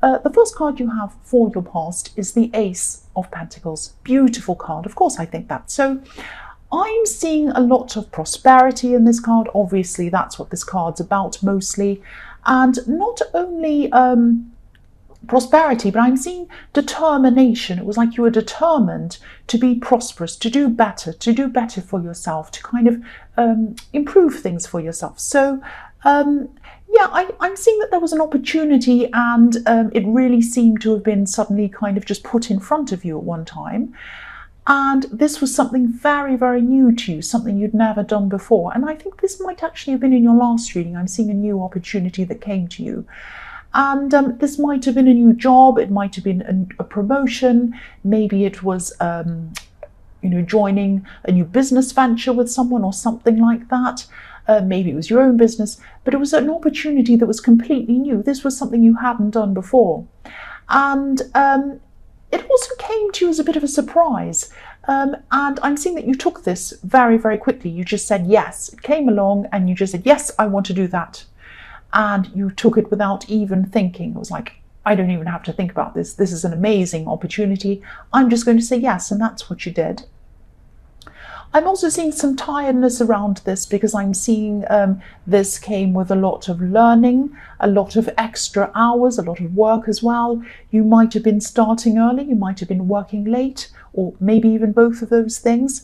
The first card you have for your past is the Ace of Pentacles. Beautiful card. Of course, I think that. So I'm seeing a lot of prosperity in this card. Obviously, that's what this card's about mostly. And not only prosperity, but I'm seeing determination. It was like you were determined to be prosperous, to do better for yourself, to kind of improve things for yourself. So yeah, I'm seeing that there was an opportunity, and it really seemed to have been suddenly kind of just put in front of you at one time. And this was something very, very new to you, something you'd never done before. And I think this might actually have been in your last reading. I'm seeing a new opportunity that came to you. And this might have been a new job. It might have been a promotion. Maybe it was, joining a new business venture with someone or something like that. Maybe it was your own business, but it was an opportunity that was completely new. This was something you hadn't done before. And it also came to you as a bit of a surprise. And I'm seeing that you took this very, very quickly. You just said yes. It came along and you just said, yes, I want to do that. And you took it without even thinking. It was like, I don't even have to think about this. This is an amazing opportunity. I'm just going to say yes. And that's what you did. I'm also seeing some tiredness around this, because I'm seeing this came with a lot of learning, a lot of extra hours, a lot of work as well. You might have been starting early, you might have been working late, or maybe even both of those things,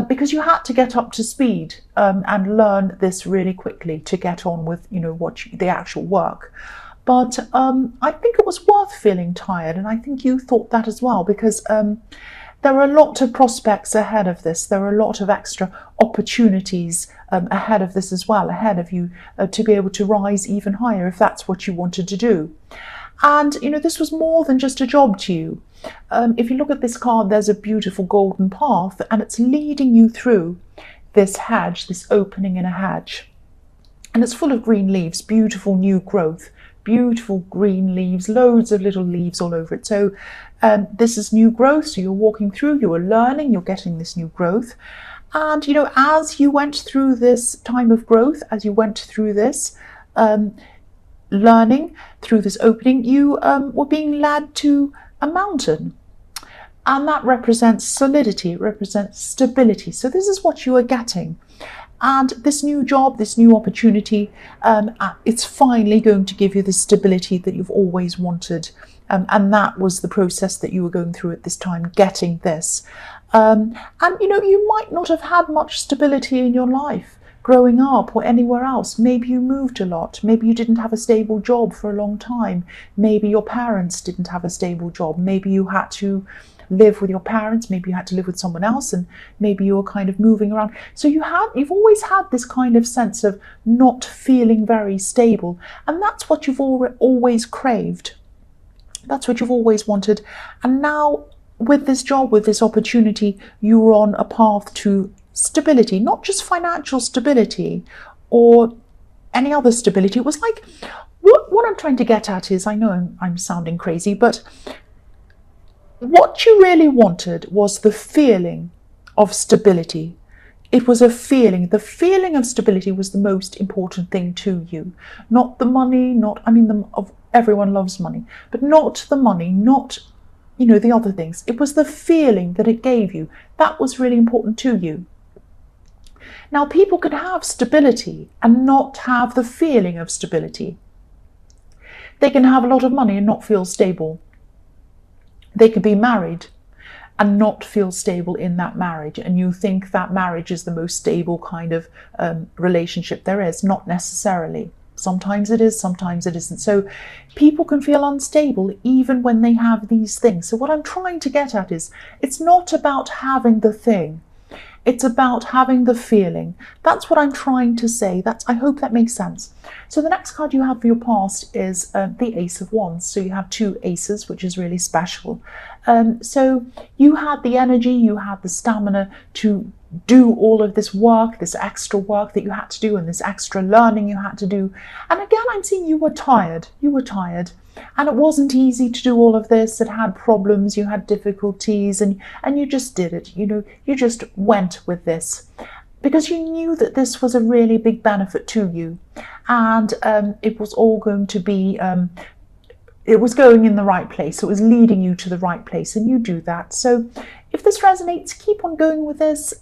because you had to get up to speed and learn this really quickly to get on with, the actual work. But I think it was worth feeling tired, and I think you thought that as well, because there are a lot of prospects ahead of this. There are a lot of extra opportunities ahead of this as well, ahead of you to be able to rise even higher if that's what you wanted to do. And, this was more than just a job to you. If you look at this card, there's a beautiful golden path, and it's leading you through this hedge, this opening in a hedge. And it's full of green leaves, beautiful new growth, beautiful green leaves, loads of little leaves all over it. So this is new growth. So you're walking through, you're learning, you're getting this new growth. And, as you went through this time of growth, as you went through this learning, through this opening, you were being led to a mountain. And that represents solidity, it represents stability. So this is what you are getting. And this new job, this new opportunity, it's finally going to give you the stability that you've always wanted. And that was the process that you were going through at this time, getting this. And, you might not have had much stability in your life growing up or anywhere else. Maybe you moved a lot. Maybe you didn't have a stable job for a long time. Maybe your parents didn't have a stable job. Maybe you had to live with your parents, maybe you had to live with someone else, and maybe you were kind of moving around. So you've always had this kind of sense of not feeling very stable, and that's what you've always craved. That's what you've always wanted. And now with this job, with this opportunity, you're on a path to stability, not just financial stability or any other stability. It was like, what I'm trying to get at is, I know I'm sounding crazy, but what you really wanted was the feeling of stability. It was a feeling. The feeling of stability was the most important thing to you. Not the money, everyone loves money, but not the money, not, the other things. It was the feeling that it gave you. That was really important to you. Now, people can have stability and not have the feeling of stability. They can have a lot of money and not feel stable. They could be married and not feel stable in that marriage, and you think that marriage is the most stable kind of relationship there is. Not necessarily. Sometimes it is, sometimes it isn't. So people can feel unstable even when they have these things. So what I'm trying to get at is, it's not about having the thing. It's about having the feeling. That's what I'm trying to say. I hope that makes sense. So the next card you have for your past is the Ace of Wands. So you have two aces, which is really special. So you had the energy, you had the stamina to do all of this work, this extra work that you had to do, and this extra learning you had to do. And again, I'm seeing you were tired. You were tired. And it wasn't easy to do all of this. It had problems, you had difficulties, and you just did it. You just went with this because you knew that this was a really big benefit to you. And it was all going to be, it was going in the right place. It was leading you to the right place, and you do that. So if this resonates, keep on going with this.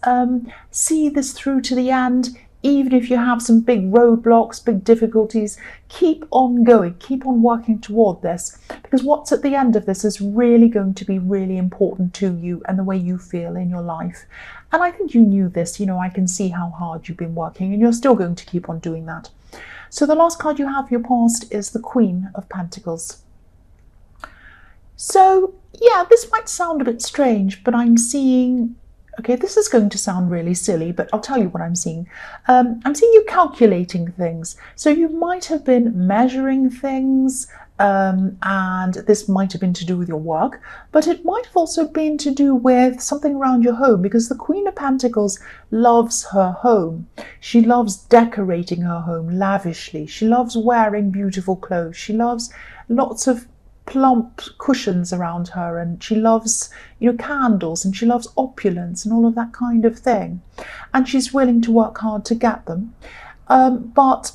See this through to the end. Even if you have some big roadblocks, big difficulties, keep on going, keep on working toward this, because what's at the end of this is really going to be really important to you and the way you feel in your life. And I think you knew this, I can see how hard you've been working, and you're still going to keep on doing that. So the last card you have for your past is the Queen of Pentacles. So yeah, this might sound a bit strange, but I'm seeing, okay, this is going to sound really silly, but I'll tell you what I'm seeing. I'm seeing you calculating things. So you might have been measuring things, and this might have been to do with your work, but it might have also been to do with something around your home, because the Queen of Pentacles loves her home. She loves decorating her home lavishly. She loves wearing beautiful clothes. She loves lots of plump cushions around her, and she loves candles, and she loves opulence and all of that kind of thing, and she's willing to work hard to get them. But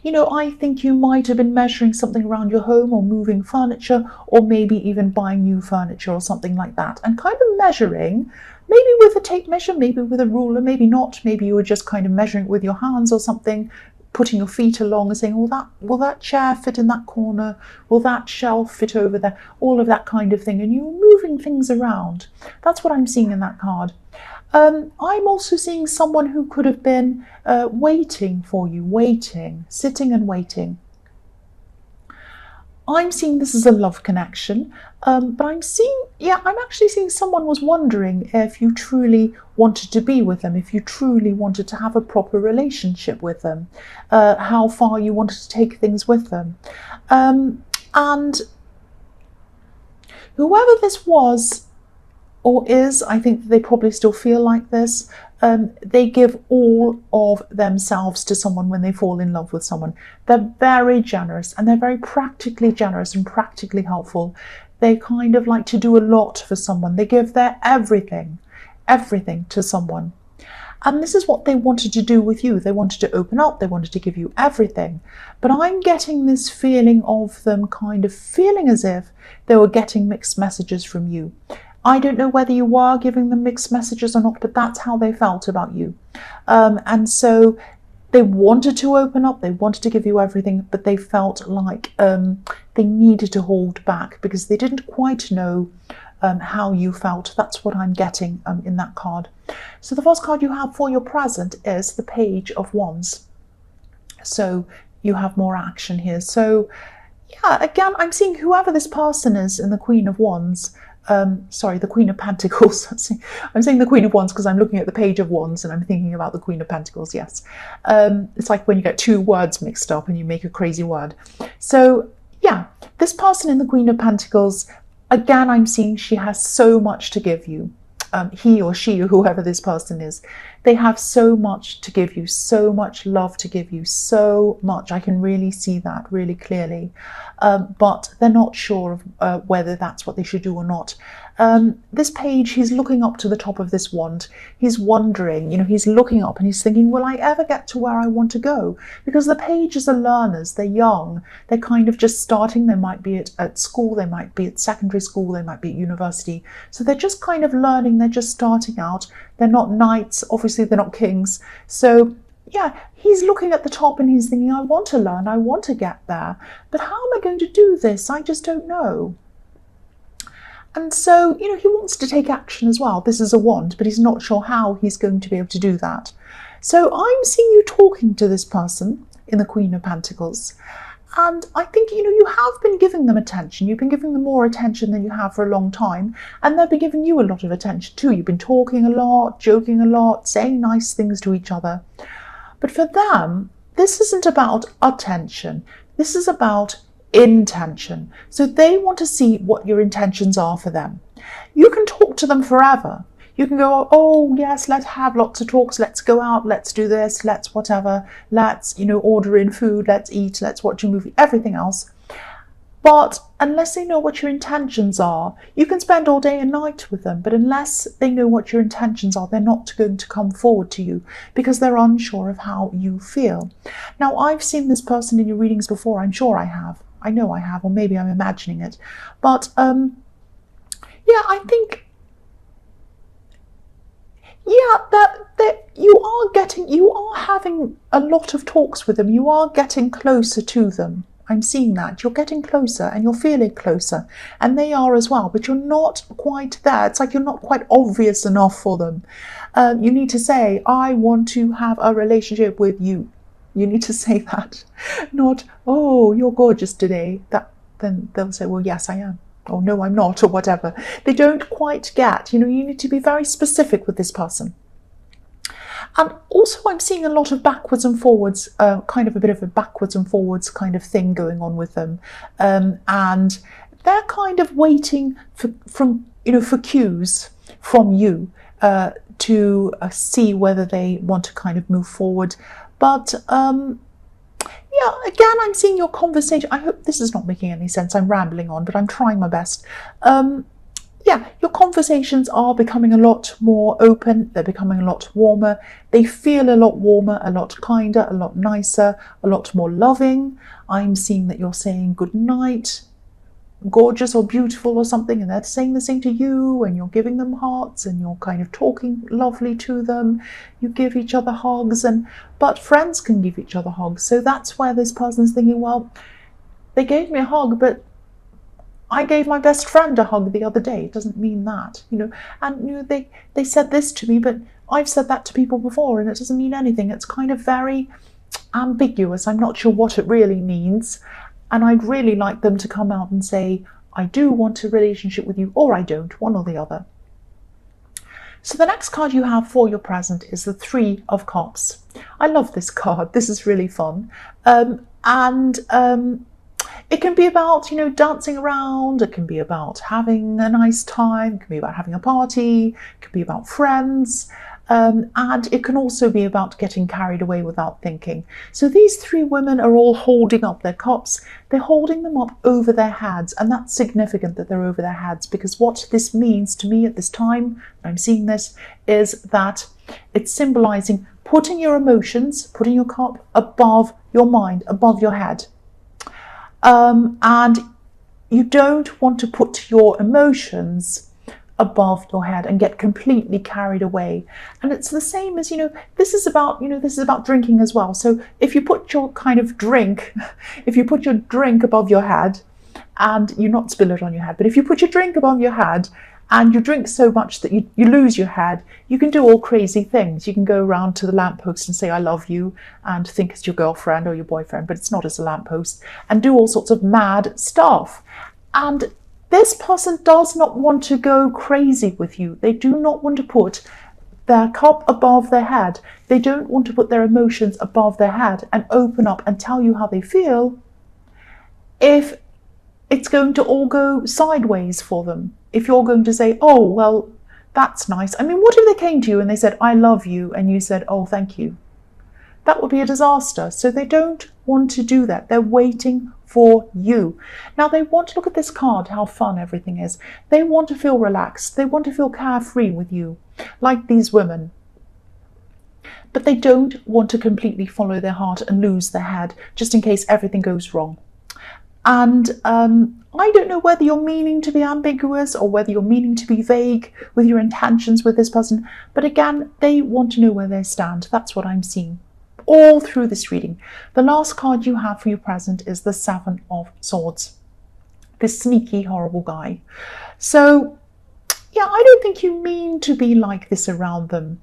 I think you might have been measuring something around your home, or moving furniture, or maybe even buying new furniture or something like that, and kind of measuring, maybe with a tape measure, maybe with a ruler, maybe not, maybe you were just kind of measuring it with your hands or something, putting your feet along and saying, will that chair fit in that corner? Will that shelf fit over there? All of that kind of thing. And you're moving things around. That's what I'm seeing in that card. I'm also seeing someone who could have been waiting for you, sitting and waiting. I'm seeing this as a love connection, but I'm actually seeing someone was wondering if you truly wanted to be with them, if you truly wanted to have a proper relationship with them, how far you wanted to take things with them. And whoever this was or is, I think they probably still feel like this. They give all of themselves to someone when they fall in love with someone. They're very generous, and they're very practically generous and practically helpful. They kind of like to do a lot for someone. They give their everything to someone. And this is what they wanted to do with you. They wanted to open up. They wanted to give you everything. But I'm getting this feeling of them kind of feeling as if they were getting mixed messages from you. I don't know whether you were giving them mixed messages or not, but that's how they felt about you. And so they wanted to open up, they wanted to give you everything, but they felt like they needed to hold back because they didn't quite know how you felt. That's what I'm getting in that card. So the first card you have for your present is the Page of Wands. So you have more action here. So yeah, again, I'm seeing whoever this person is in the Queen of Wands, the Queen of Pentacles. I'm saying the Queen of Wands because I'm looking at the Page of Wands and I'm thinking about the Queen of Pentacles, yes. It's like when you get two words mixed up and you make a crazy word. So yeah, this person in the Queen of Pentacles, again, I'm seeing she has so much to give you. He or she or whoever this person is, they have so much to give you, so much love to give you, so much. I can really see that really clearly, but they're not sure of whether that's what they should do or not. This page, he's looking up to the top of this wand. He's wondering, he's looking up and he's thinking, will I ever get to where I want to go? Because the pages are learners, they're young, they're kind of just starting. They might be at school, they might be at secondary school, they might be at university. So they're just kind of learning, they're just starting out. They're not knights, obviously they're not kings. So yeah, he's looking at the top and he's thinking, I want to learn, I want to get there, but how am I going to do this? I just don't know. And so, he wants to take action as well. This is a wand, but he's not sure how he's going to be able to do that. So I'm seeing you talking to this person in the Queen of Pentacles. And I think, you have been giving them attention. You've been giving them more attention than you have for a long time. And they've been giving you a lot of attention too. You've been talking a lot, joking a lot, saying nice things to each other. But for them, this isn't about attention. This is about intention. So they want to see what your intentions are for them. You can talk to them forever. You can go, oh yes, let's have lots of talks, let's go out, let's do this, let's whatever, let's order in food, let's eat, let's watch a movie, everything else. But unless they know what your intentions are, you can spend all day and night with them, but unless they know what your intentions are, they're not going to come forward to you because they're unsure of how you feel. Now, I've seen this person in your readings before, I'm sure I have. I know I have, or maybe I'm imagining it. But yeah, I think, yeah, that you are having a lot of talks with them. You are getting closer to them. I'm seeing that. You're getting closer and you're feeling closer, and they are as well, but you're not quite there. It's like you're not quite obvious enough for them. You need to say, I want to have a relationship with you. You need to say that, not, oh, you're gorgeous today. Then they'll say, well, yes, I am. Oh, no, I'm not, or whatever. They don't quite get, you need to be very specific with this person. And also I'm seeing a lot of backwards and forwards, kind of a bit of a backwards and forwards kind of thing going on with them. And they're kind of waiting for cues from you to see whether they want to kind of move forward. But yeah, again, I'm seeing your conversation. I hope this is not making any sense. I'm rambling on, but I'm trying my best. Yeah, your conversations are becoming a lot more open. They're becoming a lot warmer. They feel a lot warmer, a lot kinder, a lot nicer, a lot more loving. I'm seeing that you're saying good night, gorgeous or beautiful or something, and they're saying the same to you, and you're giving them hearts, and you're kind of talking lovely to them. You give each other hugs, but friends can give each other hugs. So that's where this person's thinking, well, they gave me a hug, but I gave my best friend a hug the other day. It doesn't mean that, and they said this to me, but I've said that to people before, and it doesn't mean anything. It's kind of very ambiguous. I'm not sure what it really means. And I'd really like them to come out and say, I do want a relationship with you, or I don't, one or the other. So the next card you have for your present is the Three of Cups. I love this card. This is really fun. It can be about, dancing around. It can be about having a nice time. It can be about having a party. It can be about friends. And it can also be about getting carried away without thinking. So these three women are all holding up their cups. They're holding them up over their heads. And that's significant that they're over their heads, because what this means to me at this time, I'm seeing this, is that it's symbolizing putting your emotions, putting your cup above your mind, above your head. And you don't want to put your emotions above your head and get completely carried away. And it's the same as, this is about drinking as well. So if you put your drink above your head, and you not spill it on your head, but if you put your drink above your head and you drink so much that you lose your head, you can do all crazy things. You can go around to the lamppost and say, I love you, and think it's your girlfriend or your boyfriend, but it's not as a lamppost, and do all sorts of mad stuff. And this person does not want to go crazy with you. They do not want to put their cup above their head. They don't want to put their emotions above their head and open up and tell you how they feel if it's going to all go sideways for them. If you're going to say, oh, well, that's nice. I mean, what if they came to you and they said, I love you, and you said, oh, thank you? That would be a disaster. So they don't want to do that. They're waiting for you. Now they want to look at this card, how fun everything is. They want to feel relaxed. They want to feel carefree with you, like these women. But they don't want to completely follow their heart and lose their head, just in case everything goes wrong. And I don't know whether you're meaning to be ambiguous or whether you're meaning to be vague with your intentions with this person. But again, they want to know where they stand. That's what I'm seeing all through this reading. The last card you have for your present is the Seven of Swords. This sneaky, horrible guy. So, yeah, I don't think you mean to be like this around them.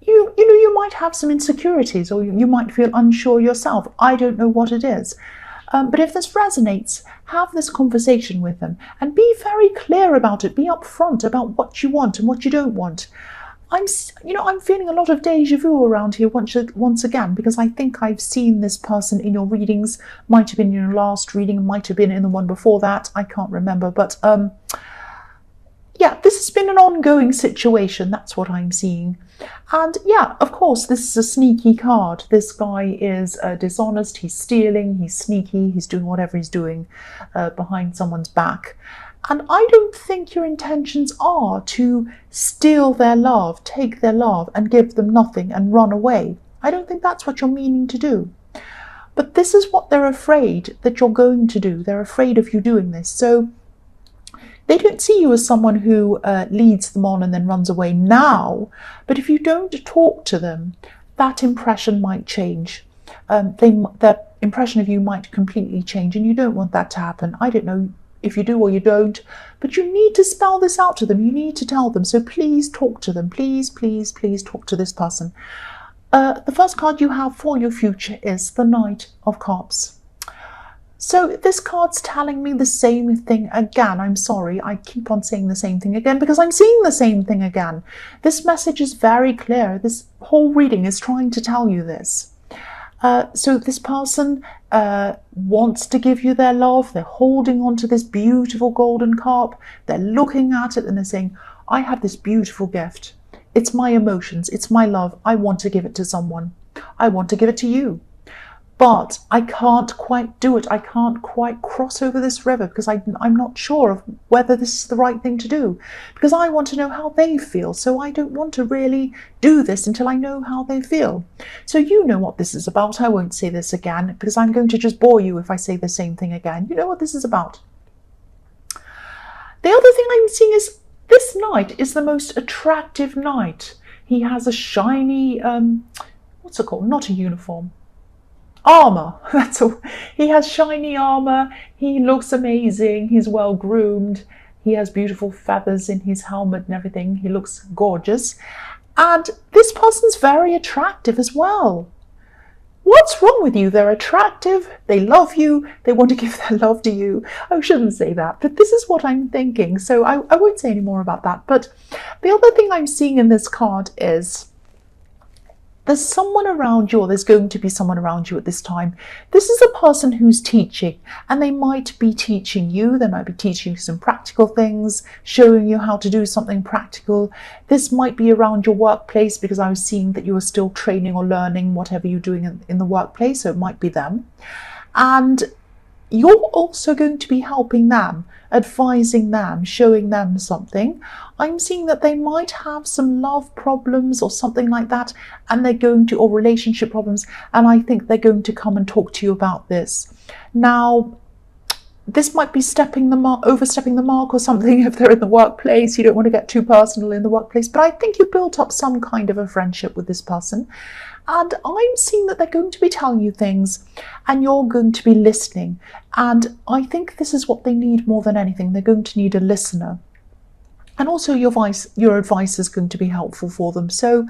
You might have some insecurities, or you might feel unsure yourself. I don't know what it is. But if this resonates, have this conversation with them and be very clear about it. Be upfront about what you want and what you don't want. I'm feeling a lot of deja vu around here once again, because I think I've seen this person in your readings. Might have been in your last reading, might have been in the one before that. I can't remember, but yeah, this has been an ongoing situation. That's what I'm seeing. And yeah, of course, this is a sneaky card. This guy is dishonest. He's stealing. He's sneaky. He's doing whatever he's doing behind someone's back. And I don't think your intentions are to steal their love, take their love and give them nothing and run away. I don't think that's what you're meaning to do. But this is what they're afraid that you're going to do. They're afraid of you doing this. So they don't see you as someone who leads them on and then runs away now. But if you don't talk to them, that impression might change. That impression of you might completely change, and you don't want that to happen. I don't know if you do or you don't, but you need to spell this out to them. You need to tell them. So please talk to them. Please, please, please talk to this person. The first card you have for your future is the Knight of Cups. So this card's telling me the same thing again. I'm sorry, I keep on saying the same thing again because I'm seeing the same thing again. This message is very clear. This whole reading is trying to tell you this. So this person wants to give you their love. They're holding on to this beautiful golden cup. They're looking at it and they're saying, I have this beautiful gift. It's my emotions. It's my love. I want to give it to someone. I want to give it to you. But I can't quite do it. I can't quite cross over this river because I'm not sure of whether this is the right thing to do. Because I want to know how they feel. So I don't want to really do this until I know how they feel. So you know what this is about. I won't say this again because I'm going to just bore you if I say the same thing again. You know what this is about. The other thing I'm seeing is this knight is the most attractive knight. He has a shiny, what's it called? Not a uniform. Armor. That's all. He has shiny armor. He looks amazing. He's well groomed. He has beautiful feathers in his helmet and everything. He looks gorgeous. And this person's very attractive as well. What's wrong with you? They're attractive. They love you. They want to give their love to you. I shouldn't say that, but this is what I'm thinking. So I won't say any more about that. But the other thing I'm seeing in this card is there's someone around you, or there's going to be someone around you at this time. This is a person who's teaching, and they might be teaching you. They might be teaching you some practical things, showing you how to do something practical. This might be around your workplace because I was seeing that you were still training or learning whatever you're doing in the workplace, so it might be them. And you're also going to be helping them, advising them, showing them something. I'm seeing that they might have some love problems or something like that, and they're going to, or relationship problems, and I think they're going to come and talk to you about this. Now, this might be overstepping the mark or something if they're in the workplace. You don't want to get too personal in the workplace, but I think you built up some kind of a friendship with this person. And I'm seeing that they're going to be telling you things and you're going to be listening. And I think this is what they need more than anything. They're going to need a listener. And also your advice is going to be helpful for them. So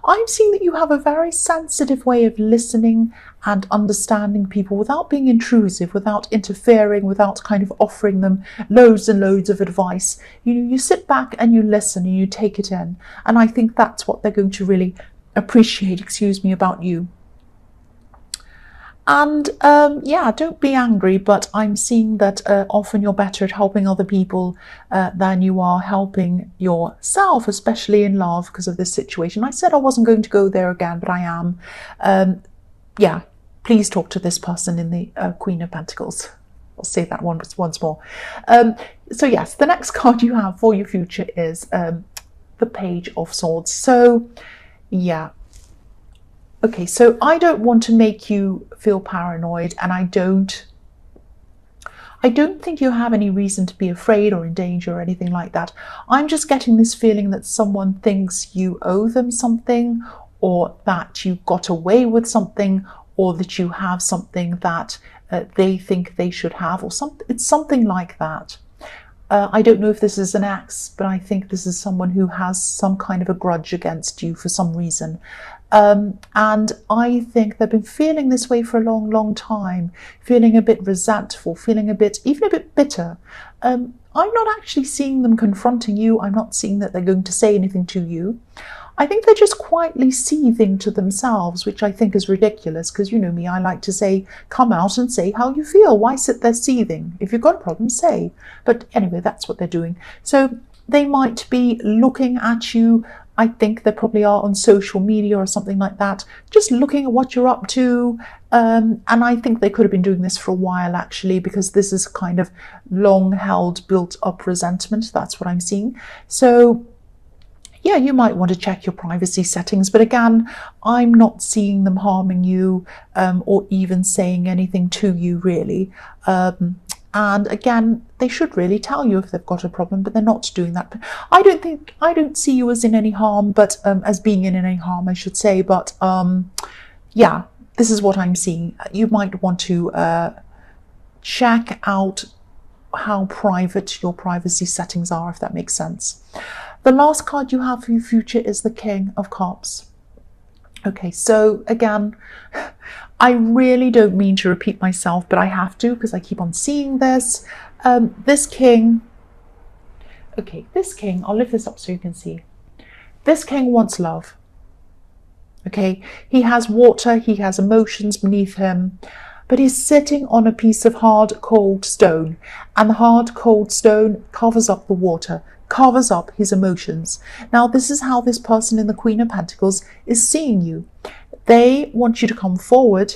I'm seeing that you have a very sensitive way of listening and understanding people without being intrusive, without interfering, without kind of offering them loads and loads of advice. You sit back and you listen and you take it in. And I think that's what they're going to really appreciate, about you. And yeah, don't be angry, but I'm seeing that often you're better at helping other people than you are helping yourself, especially in love, because of this situation. I said I wasn't going to go there again, but I am. Yeah, please talk to this person in the Queen of Pentacles. I'll say that once more. So yes, the next card you have for your future is the Page of Swords. So yeah. Okay, so I don't want to make you feel paranoid, and I don't think you have any reason to be afraid or in danger or anything like that. I'm just getting this feeling that someone thinks you owe them something, or that you got away with something, or that you have something that they think they should have, or something. It's something like that. I don't know if this is an ex, but I think this is someone who has some kind of a grudge against you for some reason. And I think they've been feeling this way for a long, long time, feeling a bit resentful, feeling even a bit bitter. I'm not actually seeing them confronting you. I'm not seeing that they're going to say anything to you. I think they're just quietly seething to themselves, which I think is ridiculous because you know me, I like to say, come out and say how you feel. Why sit there seething? If you've got a problem, say. But anyway, that's what they're doing. So they might be looking at you. I think they probably are on social media or something like that, just looking at what you're up to. And I think they could have been doing this for a while, actually, because this is kind of long-held, built-up resentment. That's what I'm seeing. So yeah, you might want to check your privacy settings, but again, I'm not seeing them harming you or even saying anything to you really. And again, they should really tell you if they've got a problem, but they're not doing that. I don't see you as in any harm, but as being in any harm, I should say. But yeah, this is what I'm seeing. You might want to check out how private your privacy settings are, if that makes sense. The last card you have for your future is the King of Cups. Okay, so again, I really don't mean to repeat myself, but I have to because I keep on seeing this. This king, I'll lift this up so you can see. This king wants love. Okay, he has water, he has emotions beneath him, but he's sitting on a piece of hard, cold stone, and the hard, cold stone covers up the water, covers up his emotions. Now, this is how this person in the Queen of Pentacles is seeing you. They want you to come forward,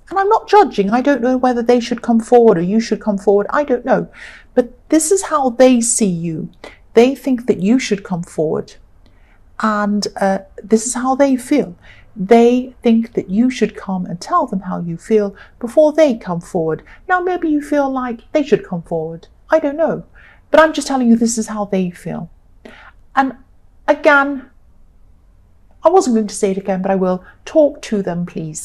and I'm not judging. I don't know whether they should come forward or you should come forward. I don't know. But this is how they see you. They think that you should come forward. And this is how they feel. They think that you should come and tell them how you feel before they come forward. Now, maybe you feel like they should come forward. I don't know. But I'm just telling you this is how they feel. And again, I wasn't going to say it again, but I will. Talk to them, please.